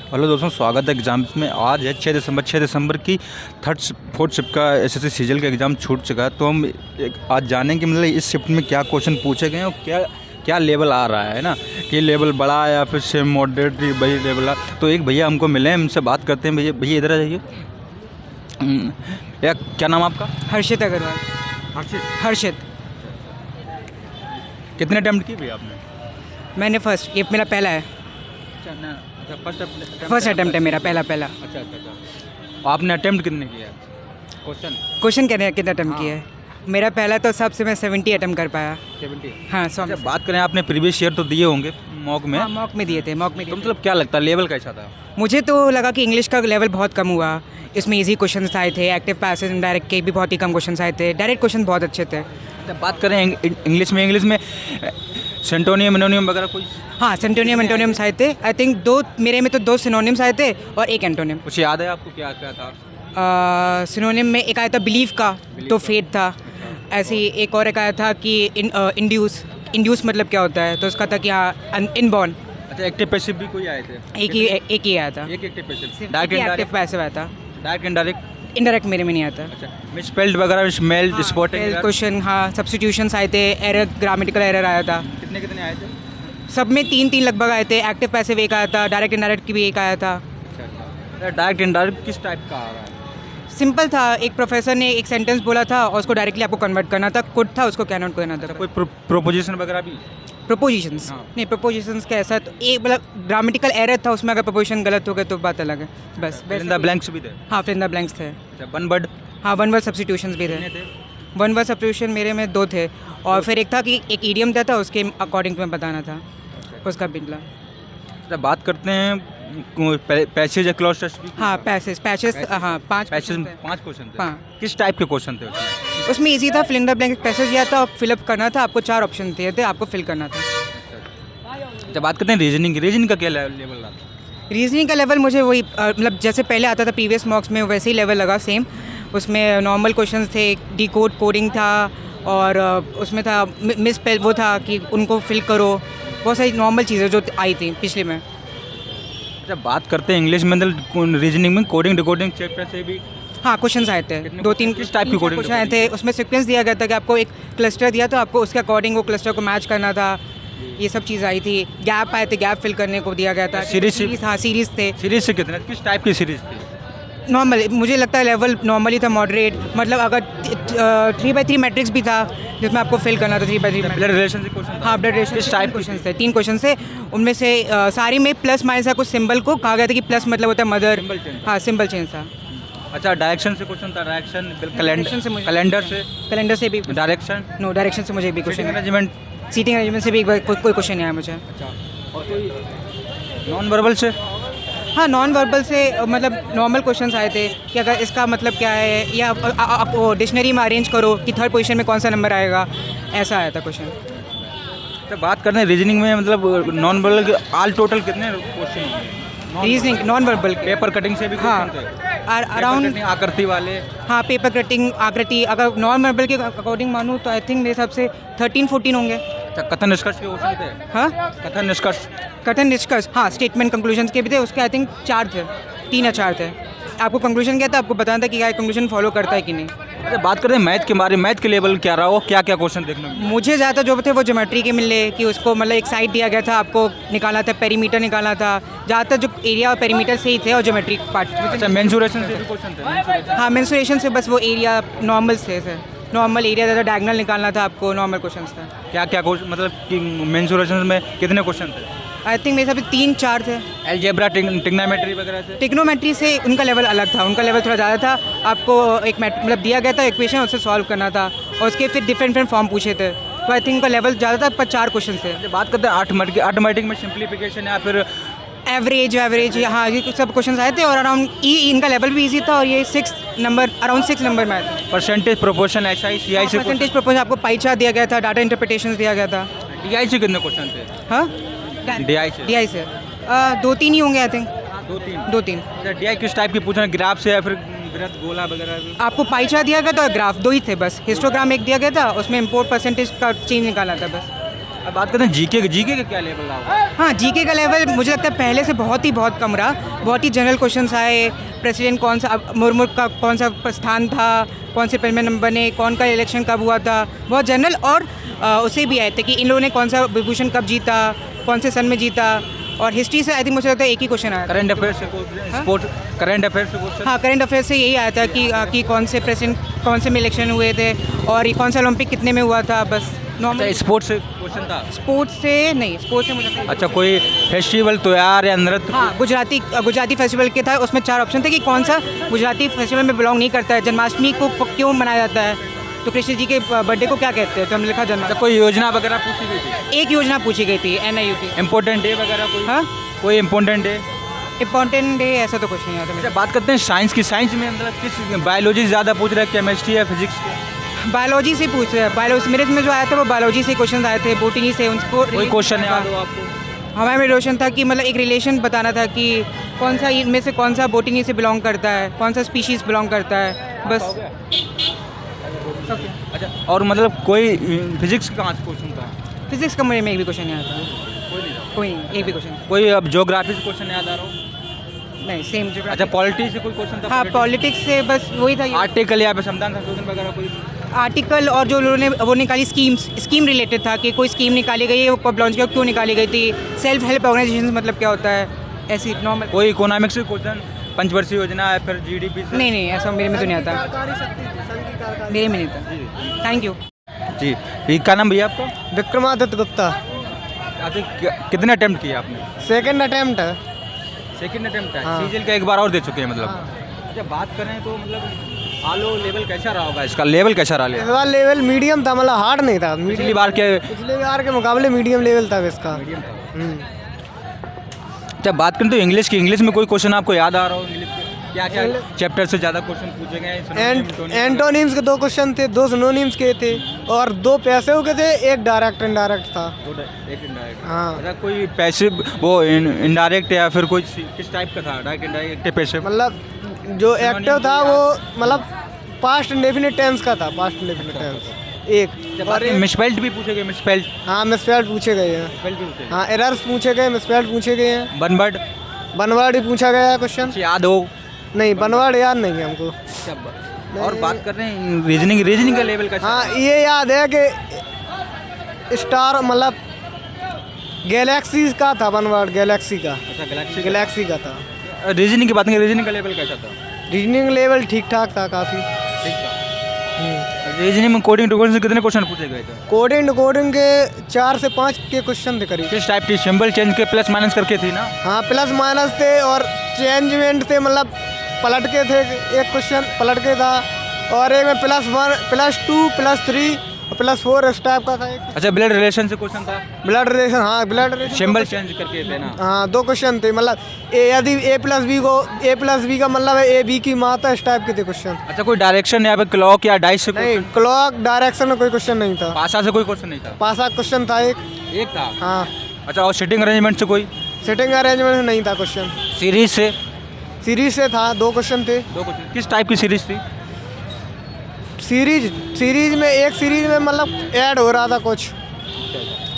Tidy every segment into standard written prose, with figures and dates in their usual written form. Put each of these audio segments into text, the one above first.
Hello दोस्तों, स्वागत है एग्ज़ाम्स में। आज है 6 दिसंबर की फोर्थ शिफ्ट का एसएससी सीजीएल का एग्ज़ाम छूट चुका है। तो हम आज जानेंगे मतलब इस शिफ्ट में क्या क्वेश्चन पूछे गए हैं और क्या क्या लेवल आ रहा है ना, कि लेवल बड़ा या फिर सेम मॉडरेट वही लेवल आ। तो एक भैया हमको मिले हैं, हमसे बात करते हैं। भैया इधर आ जाइए। या क्या नाम आपका? हर्षित अग्रवाल। हर्षित। कितने अटैम्प्ट किए भैया आपने? मैंने फर्स्ट, ये मेरा पहला है। फर्स्ट अटेम्प्ट है मेरा, पहला। अच्छा। आपने अटेम्प्ट कितने किया क्वेश्चन कितने अटेम्प्ट किए? मेरा पहला तो सबसे मैं 70 अटेम्प्ट कर पाया। 70? हाँ 100। अच्छा, बात करें आपने प्रीवियस ईयर तो दिए होंगे मॉक में? हाँ, मॉक में दिए थे। तो मतलब क्या लगता है लेवल कैसा था? मुझे तो लगा कि इंग्लिश का लेवल बहुत कम हुआ। इसमें इजी क्वेश्चंस आए थे, एक्टिव पैसिव इनडायरेक्ट के भी बहुत ही कम क्वेश्चंस आए थे, डायरेक्ट क्वेश्चन बहुत अच्छे थे। जब बात करें इंग्लिश में सेंटोनियम एंटोनियम वगैरह कोई? हाँ, सेंटोनियम एंटोनियम्स आए थे। आई थिंक मेरे में तो 2 सिनोनिम्स आए थे और 1 एंटोनिम। कुछ याद है आपको क्या क्या था? सिनोनिम में एक आया था बिलीव का, तो फेथ था। ऐसे ही एक और एक आया था कि इंड्यूस मतलब क्या होता है, तो उसका था कि हाँ इनबॉर्न। अच्छा, एक्टिव पैसिव भी कोई आए थे? एक ही आया था। एक एक्टिव पैसिव, डायरेक्ट पैसिव आया था। Direct indirect. इनडायरेक्ट मेरे में नहीं आता। अच्छा, मिसस्पेल्ड वगैरह, स्मेल्ड, स्पॉटेड क्वेश्चन, हाँ सब्स्टिट्यूशंस आए थे, एरर, ग्रामेटिकल एरर आया था। कितने आए थे? सब में 3 लगभग आए थे। एक्टिव पैसिव एक आया था, डायरेक्ट इनडायरेक्ट की भी एक आया था। अच्छा, डायरेक्ट इनडायरेक्ट किस टाइप का आ रहा है? सिंपल था, एक प्रोफेसर ने एक सेंटेंस बोला था और उसको डायरेक्टली आपको कन्वर्ट करना था। कुड था, उसको कैन नॉट करना था। कोई प्रोपोजिशन वगैरह भी? प्रोपोजिशंस हाँ। नहीं, प्रोपोजिशंस का ऐसा तो एक मतलब ग्रामेटिकल एरर था उसमें, अगर प्रोपोजिशन गलत हो गया तो बात अलग है बस। फिल इन द ब्लैंक्स भी थे? हाँ, फिल इन द ब्लैंक्स थे। अच्छा, वन वर्ड? हाँ, वन वर्ड सब्स्टिट्यूशंस भी थे। वन वर्ड सब्स्टिट्यूशन मेरे में 2 थे, और फिर एक था कि एक ईडियम दिया था, उसके अकॉर्डिंग में बताना था उसका बिगला। अच्छा, बात करते हैं पैसेज क्लॉज टेस्ट भी? हाँ, पैसेज हाँ 5 क्वेश्चन थे। हाँ। किस टाइप के क्वेश्चन थे उसमें? उसमें इजी था, fill in the blank passage दिया था और फिलअप करना था आपको। 4 ऑप्शन दिए थे, आपको फिल करना था। जब बात करते हैं रीजनिंग का क्या लेवल रहा? रीजनिंग का लेवल मुझे वही मतलब जैसे पहले आता था प्रीवियस मॉक्स में, वैसे ही लेवल लगा सेम। उसमें नॉर्मल क्वेश्चंस थे, कोडिंग था, और उसमें था मिसस्पेल वो था कि उनको फिल करो। बहुत सारी नॉर्मल चीज़ें जो आई थी पिछले में। जब बात करते हैं इंग्लिश में रीजनिंग में कोडिंग डिकोडिंग चैप्टर से भी हाँ क्वेश्चंस आए थे। 2-3 किस टाइप की कोडिंग क्वेश्चन आए थे। उसमें सीक्वेंस दिया गया था कि आपको एक क्लस्टर दिया था, आपको उसके अकॉर्डिंग वो क्लस्टर को मैच करना था। ये सब चीज़ आई थी। गैप आए थे, गैप फिल करने को दिया गया था। सीरीज, हाँ सीरीज थे। सीरीज से कितने, किस टाइप की सीरीज थी? नॉर्मल, मुझे लगता है लेवल नॉर्मली था, मॉडरेट। मतलब अगर 3x3 मैट्रिक्स भी था जिसमें आपको फिल करना था 3x3। ब्लड रिलेशन से क्वेश्चन? हाँ, ब्लड रिलेशन। किस टाइप क्वेश्चन थे? 3 क्वेश्चन थे। उनमें से सारी में प्लस माइनस का कुछ सिंबल को कहा गया था कि प्लस मतलब होता है मदर। हाँ, सिंबल चेंज था। अच्छा, डायरेक्शन से क्वेश्चन था? डायरेक्शन कैलेंडर से भी डायरेक्शन? नो, डायरेक्शन से मुझे भी क्वेश्चन। मैनेजमेंट, सीटिंग अरेंजमेंट से भी कोई क्वेश्चन नहीं आया मुझे। अच्छा, और कोई नॉन वर्बल से? हाँ, नॉन वर्बल से मतलब नॉर्मल क्वेश्चंस आए थे कि अगर इसका मतलब क्या है, या आप डिक्शनरी में अरेंज करो कि थर्ड पोजीशन में कौन सा नंबर आएगा, ऐसा आया था क्वेश्चन। तो बात करते हैं रीजनिंग में मतलब नॉन वर्बल ऑल टोटल कितने question? Reasoning non verbal paper cutting से भी हाँ, अराउंड आकृति वाले। हाँ, पेपर कटिंग, आकृति। अगर नॉन वर्बल के अकॉर्डिंग मानूँ तो आई थिंक मेरे हिसाब से 13-14 होंगे। अच्छा, कथन निष्कर्ष के क्वेश्चन थे? हाँ, कथन निष्कर्ष हाँ, स्टेटमेंट कंक्लूजन के भी थे। उसके आई थिंक 4 थे, 3 या 4 थे। आपको कंक्लूजन क्या था, आपको बताना था कि क्या कंक्लूजन फॉलो करता है कि नहीं। अच्छा, बात करते हैं मैथ के बारे में। मैथ के लेवल क्या रहा हो, क्या क्या क्वेश्चन देखने में? मुझे ज़्यादा जो थे वो ज्योमेट्री के मिले, कि उसको मतलब एक साइड दिया गया था, आपको निकालना था, पेरीमीटर निकालना था। ज़्यादातर जो एरिया और पेरीमीटर से ही थे, और ज्योमेट्री पार्ट। अच्छा, मेंसुरेशन से भी क्वेश्चन थे? हाँ, मेंसुरेशन से बस वो एरिया नॉर्मल से नॉर्मल एरिया था, डायगोनल निकालना था आपको, नॉर्मल क्वेश्चन था। क्या क्या क्वेश्चन मतलब कि मेंसुरेशन में कितने क्वेश्चन थे? आई थिंक मेरे हिसाब से 3-4 थे। अलजेब्रा, ट्रिग्नोमेट्री वगैरह से? ट्रिग्नोमेट्री से उनका लेवल अलग था, उनका लेवल थोड़ा ज़्यादा था। आपको एक मतलब दिया गया था इक्वेशन, उससे सॉल्व करना था, और उसके फिर डिफरेंट फॉर्म पूछे थे। तो आई थिंक उनका लेवल ज़्यादा था, पर 4 क्वेश्चन थे। बात करते हैं आर्थमेटिक में सिंप्लीफिकेशन या फिर एवरेज, हाँ, ये सब क्वेश्चन आए थे। और अराउंड इनका लेवल भी इजी था, और ये 6 नंबर, अराउंड 6 नंबर में आया था। परसेंटेज, प्रोपोर्शन, SI, CI से? परसेंटेज, प्रोपोर्शन, आपको पाई चार्ट दिया गया था, डाटा इंटरप्रिटेशन दिया गया था। DI से कितने क्वेश्चन थे? हाँ, DI से 2-3 ही होंगे आई थिंक। 2-3। DI किस टाइप की पूछना, ग्राफ से या फिर वृत्त, गोला वगैरह? आपको पाई चार्ट दिया गया था, ग्राफ 2 ही थे बस। हिस्टोग्राम एक दिया गया था, उसमें इम्पोर्ट परसेंटेज का चेंज निकालना था बस। अब बात करते हैं जीके का क्या लेवल रहा होगा? हाँ, जीके का लेवल मुझे लगता है पहले से बहुत कम रहा। बहुत ही जनरल क्वेश्चंस आए। प्रेसिडेंट कौन सा, मुर्मू का कौन सा स्थान था, कौन से प्रेम नंबर बने, कौन का इलेक्शन कब हुआ था, बहुत जनरल। और उसे भी आए थे कि इन लोगों ने कौन सा विभूषण कब जीता, कौन से सन में जीता। और हिस्ट्री से आई थिंक मुझे लगता है एक ही क्वेश्चन आया था। करंट अफेयर से स्पोर्ट, करंट अफेयर से क्वेश्चन। हाँ, करंट अफेयर से यही आया था कि कौन से प्रेसिडेंट कौन से में इलेक्शन हुए थे और ये कौन सा ओलंपिक कितने में हुआ था, बस नॉर्मल। स्पोर्ट्स से क्वेश्चन था? स्पोर्ट्स से नहीं, स्पोर्ट्स से मुझे लगता है। अच्छा, कोई फेस्टिवल, त्योहार या नृत्य? हाँ, गुजराती फेस्टिवल के था। उसमें 4 ऑप्शन थे कि कौन सा गुजराती फेस्टिवल में बिलोंग नहीं करता है। जन्माष्टमी को क्यों मनाया जाता है, तो कृष्ण जी के बर्थडे को क्या कहते हैं, तो हमने लिखा अच्छा, जन्माष्टमी। कोई योजना वगैरह पूछी गई थी? एक योजना पूछी गई थी, NIU की। इम्पोर्टेंट डे वगैरह कोई? हाँ, कोई इम्पोर्टेंट डे? इम्पॉर्टेंट डे ऐसा तो कुछ नहीं आता अच्छा, मुझे। बात करते हैं साइंस की। साइंस में मतलब किस बायोलॉजी ज़्यादा पूछ रहे हैं, केमिस्ट्री या फिजिक्स के? बायोलॉजी से पूछ रहे हैं। बायोलॉजी मेरे में जो आया था वो बायोलॉजी से क्वेश्चन आए थे, बोटनी से। उनको कोई क्वेश्चन याद हो आपको? हमारे में रोशन था कि मतलब एक रिलेशन बताना था कि कौन सा इनमें से कौन सा बोटनी से बिलोंग करता है, कौन सा स्पीशीज़ बिलोंग करता है, बस। अच्छा, और मतलब कोई फिजिक्स का कहाँ से क्वेश्चन था? फिजिक्स का मेरे में एक भी क्वेश्चन नहीं आता। कोई नहीं। कोई नहीं, एक भी क्वेश्चन कोई अब ज्योग्राफी से क्वेश्चन याद आ रहा हो? नहीं, सेम जो। अच्छा, पॉलिटी से कोई क्वेश्चन था? हाँ, पॉलिटिक्स से बस वही था। आर्टिकल या फिर संविधान संशोधन वगैरह कोई? आर्टिकल और जो लोगों ने वो निकाली स्कीम रिलेटेड था कि कोई स्कीम निकाली गई है, वो कब लॉन्च किया, क्यों निकाली गई थी, सेल्फ हेल्प ऑर्गेनाइजेशन मतलब क्या होता है, ऐसी नॉर्मल। कोई इकोनॉमिक्स से क्वेश्चन, पंचवर्षीय योजना या फिर GDP से? नहीं, ऐसा मेरे में तो नहीं आता। मेरे में नहीं था। थैंक यू जी। ये क्या नाम भैया आपका? विक्रमादित्य गुप्ता। अच्छा, कितने अटेम्प्ट किए आपने? सेकंड अटेम्प्ट है। सेकंड अटेम्प्ट है। हाँ। सीजीएल का एक बार और दे चुके हैं मतलब? हाँ। अच्छा, बात करें तो मतलब आलो लेवल कैसा रहा होगा इसका? लेवल कैसा रहा? इस बार लेवल मीडियम था, मतलब हार्ड नहीं था। पिछली बार के पिछले बार के मुकाबले मीडियम लेवल था इसका। मीडियम था। हम्म। अच्छा, बात करें तो इंग्लिश की। इंग्लिश में कोई क्वेश्चन आपको याद आ रहा हो? इंग्लिश के क्या क्या चैप्टर से ज़्यादा क्वेश्चन पूछे गए? एंटोनिम्स के 2 क्वेश्चन थे, 2 सिनोनिम्स के थे और 2 पैसिव के थे, एक डायरेक्ट इनडायरेक्ट था। एक इनडायरेक्ट। हाँ। अच्छा, कोई पैसिव वो इनडायरेक्ट या फिर कोई किस टाइप का था? Direct, indirect, passive? मतलब जो एक्टिव था वो मतलब पास्ट इंडेफिनिट टेंस का था। पास्ट इंडेफिनिट टेंस एक। और मिसपेल्ट भी पूछे गए? मिसपेल्ट? हाँ, मिसपेल्ट पूछे गए हैं। मिसपेल्ट भी पूछे? हाँ, एरर्स पूछे गए, मिसपेल्ट पूछे गए हैं। वन वर्ड बनवर्ड भी पूछा गया है क्वेश्चन। याद हो? नहीं, बनवर्ड याद नहीं है हमको। और बात कर रहे हैं रीजनिंग का लेवल का? हाँ, ये याद है कि स्टार मतलब गैलेक्सी का था बनवर्ड, गैलेक्सी का। अच्छा, गैलेक्सी का था। रीजनिंग की बात करें, रीजनिंग का लेवल कैसा था? रीजनिंग लेवल ठीक ठाक था काफ़ी। ठीक था। रीजनिंग में कोडिंग टू से कितने क्वेश्चन पूछे गए थे? कोडिंग के 4 से 5 के क्वेश्चन थे करीब। किस टाइप की? सिंबल चेंज के प्लस माइनस करके थी ना? हाँ, प्लस माइनस थे और चेंजमेंट थे, मतलब पलट के थे। एक क्वेश्चन पलट के था और एक में +1 +2 +3 और +4 इस टाइप का था एक। अच्छा, ब्लड रिलेशन से क्वेश्चन था? ब्लड रिलेशन, हाँ ब्लड रिलेशन। सिंबल चेंज करके थे ना? हाँ, 2 क्वेश्चन थे, मतलब यदि A+B का मतलब है AB की मात्रा, इस टाइप के थे क्वेश्चन। अच्छा, कोई डायरेक्शन या फिर क्लॉक या डाइस से नहीं, क्लॉक डायरेक्शन में कोई क्वेश्चन नहीं था। पासा से कोई क्वेश्चन नहीं था? पासा क्वेश्चन था एक था। हाँ। अच्छा, और सिटिंग अरेंजमेंट से कोई? सिटिंग अरेंजमेंट नहीं था क्वेश्चन। सीरीज से? सीरीज से था, 2 क्वेश्चन थे। 2 क्वेश्चन। किस टाइप की सीरीज थी? सीरीज में एक सीरीज में मतलब ऐड हो रहा था कुछ।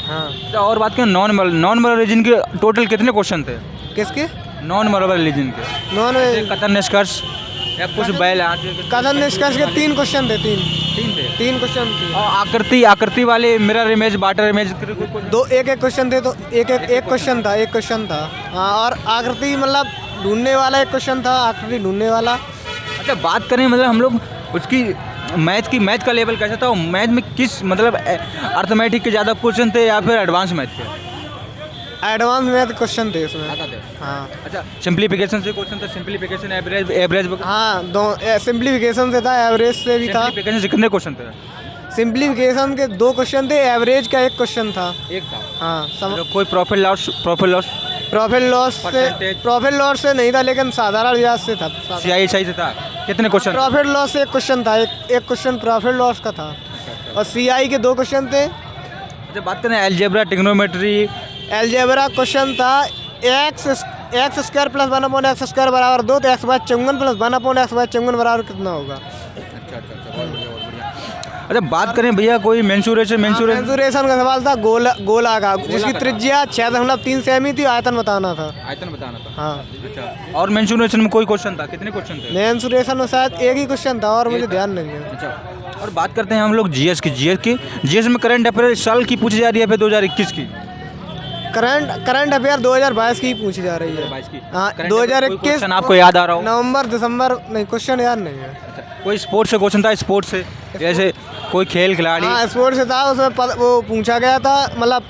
हाँ। अच्छा, और बात करें नॉन मॉरल रीजन के टोटल कितने क्वेश्चन थे? किसके? नॉन मॉरल रीजन के। नॉन कथन निष्कर्ष या कुछ बैल? कथन निष्कर्ष के 3 क्वेश्चन थे। 3 क्वेश्चन थे। और आकृति वाले मिरर इमेज, वाटर इमेज? 2 एक क्वेश्चन थे, तो एक क्वेश्चन था, एक क्वेश्चन था। हाँ, और आकृति मतलब ढूंढने वाला एक क्वेश्चन था, आकृति ढूंढने वाला। अच्छा, बात करें मतलब हम लोग उसकी मैथ का लेवल कैसा था? मैथ में किस मतलब अर्थमेटिक के ज़्यादा क्वेश्चन थे या फिर एडवांस मैथ थे? एडवांस मैथ क्वेश्चन थे उसमें। आता थे? हाँ। अच्छा, सिंप्लीफिकेशन से क्वेश्चन था? Simplification, average? हाँ, 2 सिंप्लीफिकेशन से था, एवरेज से भी था। सिंप्लीफिकेशन से कितने क्वेश्चन थे? सिंप्लीफिकेशन के 2 क्वेश्चन थे, एवरेज का 1 क्वेश्चन था। एक था। हाँ। कोई प्रॉफिट लॉस? प्रॉफिट लॉस से नहीं था, लेकिन साधारण ब्याज से था। CI से था? कितने क्वेश्चन? प्रॉफिट लॉस से 1 क्वेश्चन था, एक क्वेश्चन प्रॉफिट लॉस का था। और CI के 2 क्वेश्चन थे। अच्छा, बात करें अलजेब्रा, ट्रिग्नोमेट्री? अलजेब्रा क्वेश्चन था x² + 1/x² बराबर 2, तो x/54 + 1/x/54 बराबर कितना होगा? अच्छा, बहुत बढ़िया। अच्छा बात करें भैया कोई मेंसुरेशन मेंसुरेशन का सवाल था गोला का, जिसकी त्रिज्या 6.3 सेमी थी, आयतन बताना था। आयतन बताना था। हाँ। अच्छा और मेंसुरेशन में कोई क्वेश्चन था, कितने क्वेश्चन थे? मेंसुरेशन में शायद एक ही क्वेश्चन था और मुझे ध्यान नहीं है। अच्छा और बात करते हैं हम लोग जीएस की। जीएस में करंट अफेयर इस साल की पूछी जा रही है फिर 2021 की? करंट अफेयर 2022 की पूछी जा रही है। 22 की? हाँ, Current affair 2021 कोई क्वेश्चन आपको याद आ रहा हो? नवंबर दिसंबर नहीं, क्वेश्चन याद नहीं है। अच्छा, कोई स्पोर्ट्स से क्वेश्चन था? स्पोर्ट्स से जैसे कोई खेल खिलाड़ी? हाँ, स्पोर्ट्स से था, उसमें वो पूछा गया था, मतलब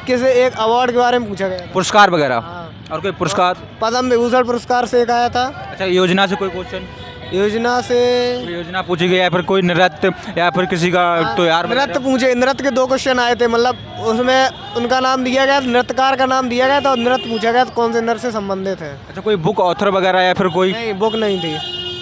किसी एक अवार्ड के बारे में पूछा गया था। पुरस्कार वगैरह? हाँ। और कोई पुरस्कार? पद्म विभूषण पुरस्कार से एक आया था। अच्छा योजना से कोई क्वेश्चन? योजना से कोई योजना पूछी गई या फिर कोई नृत्य या फिर किसी का तो यार नृत्य के 2 क्वेश्चन आए थे, मतलब उसमें उनका नाम दिया गया, नृत्यकार का नाम दिया गया था और नृत्य पूछा गया था कौन से नृत्य से संबंधित है। अच्छा कोई बुक ऑथर वगैरह या फिर कोई? नहीं, बुक नहीं थी।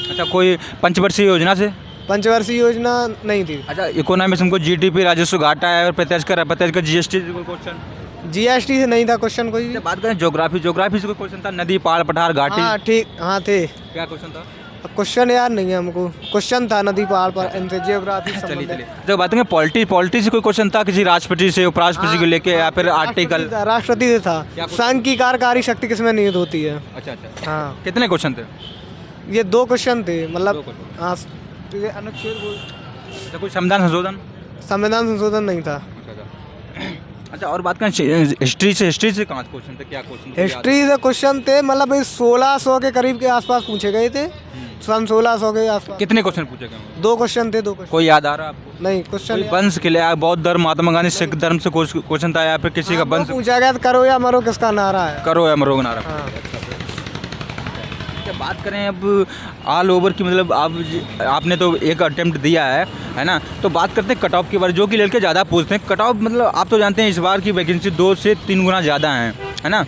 अच्छा कोई पंचवर्षीय योजना से? पंचवर्षीय योजना नहीं थी। अच्छा इकोनॉमिक्स में कोई जीडीपी राजस्व घाटा है और प्रत्यक्ष का जीएसटी से कोई क्वेश्चन? जीएसटी से नहीं था क्वेश्चन कोई भी। बात करें ज्योग्राफी से कोई क्वेश्चन था? नदी पहाड़ पठार घाटी? हाँ ठीक, हाँ थे। क्या क्वेश्चन था? क्वेश्चन याद नहीं है हमको, क्वेश्चन था नदी पहाड़ पर इनसे जियोग्राफी से चलिए संबंधित। जब बात करें पॉलिटी से कोई क्वेश्चन था किसी राष्ट्रपति से उपराष्ट्रपति को लेके या फिर आर्टिकल? राष्ट्रपति से था, संघ की कार्यकारी शक्ति किसमें निहित होती है। अच्छा अच्छा हाँ, कितने क्वेश्चन थे? ये 2 क्वेश्चन थे, मतलब 2 question। हाँ, ये अनुच्छेद अच्छा कोई संविधान संशोधन नहीं था। अच्छा और बात करें हिस्ट्री से कहाँ क्वेश्चन थे, क्या क्वेश्चन? हिस्ट्री से क्वेश्चन थे, मतलब 1600 के करीब के आसपास पूछे गए थे, सन 1600 के आसपास। कितने क्वेश्चन पूछे गए? 2 क्वेश्चन थे, 2 क्वेश्चन। कोई याद आ रहा है आपको? नहीं, क्वेश्चन कोई वंश के लिए बौद्ध धर्म महात्मा गांधी सिख धर्म से क्वेश्चन था या फिर किसी का वंश? पूछा गया करो या मरो किसका नारा है। करो या मरो नारा। हाँ। बात करें अब ऑल ओवर की, मतलब आपने तो एक अटेम्प्ट दिया है ना, तो बात करते हैं कट ऑफ के बारे, जो कि लड़के ज़्यादा पूछते हैं। कट ऑफ मतलब आप तो जानते हैं इस बार की वैकेंसी 2 से 3 गुना ज़्यादा है ना,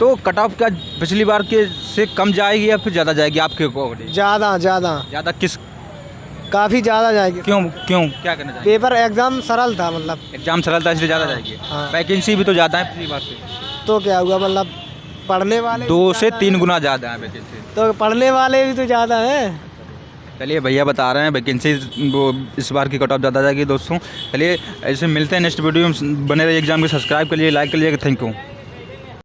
तो कट ऑफ क्या पिछली बार के से कम जाएगी या फिर ज़्यादा जाएगी आपके अकॉर्डिंग? ज़्यादा किस? काफ़ी ज़्यादा जाएगी। क्यों क्या करना चाहिए? पेपर एग्ज़ाम सरल था, मतलब एग्जाम सरल था इसलिए ज़्यादा जाएगी। वैकेंसी भी तो ज़्यादा है पिछली बार से, तो क्या हुआ, मतलब पढ़ने वाले 2 से 3 गुना ज़्यादा है वैकेंसी, तो पढ़ने वाले भी तो ज़्यादा हैं। चलिए भैया बता रहे हैं वैकेंसी वो इस बार की कट ऑफ ज़्यादा जाएगी दोस्तों। चलिए ऐसे मिलते हैं नेक्स्ट वीडियो में, बने रहिए एग्जाम के, सब्सक्राइब करिए, लाइक करिए, थैंक यू।